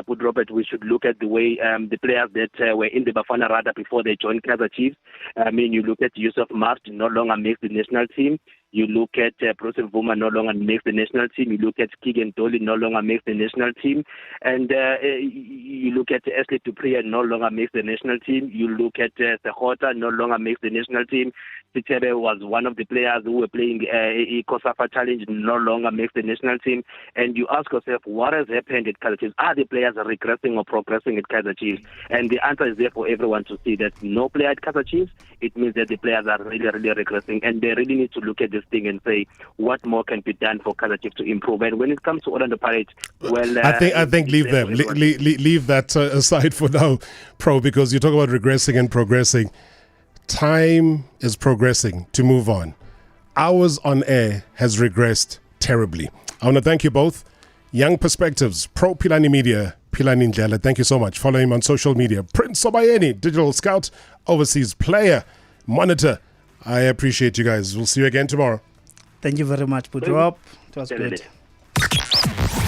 Put Robert, we should look at the way the players that were in the Bafana radar before they joined Kaizer Chiefs. You look at Yusuf Mart, no longer makes the national team. You look at Bruce Vuma, no longer makes the national team. You look at Keegan Dolly, no longer makes the national team. And you look at Ashley Dupree, no longer makes the national team. You look at Sehota, no longer makes the national team. Sitere was one of the players who were playing a COSAFA challenge, no longer makes the national team. And you ask yourself, what has happened at Kaizer Chiefs? Are the players regressing or progressing at Kaizer Chiefs? And the answer is there for everyone to see, that no player at Kaizer Chiefs. It means that the players are really regressing, and they really need to look at this thing and say what more can be done for Kaizer Chiefs to improve. And when it comes to Orlando Pirates, well, I think leave them, leave that aside for now, Pro, because you talk about regressing and progressing. Time is progressing to move on. Ours on air has regressed terribly. I want to thank you both. Young Perspectives, Pro Philani Media, Philani Ndlela. Thank you so much. Follow him on social media. Prince Sobayeni, digital scout, overseas player, monitor. I appreciate you guys. We'll see you again tomorrow. Thank you very much, Budrop. It was good.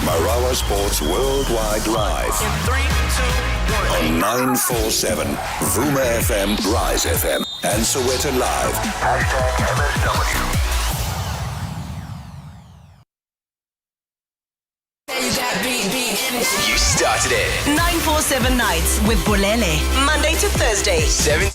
Marawa Sports Worldwide Live. On 947, Vuma FM, Rise FM, and Soweto Live. #MSW. You started it. 947 nights with Bolele. Monday to Thursday. 7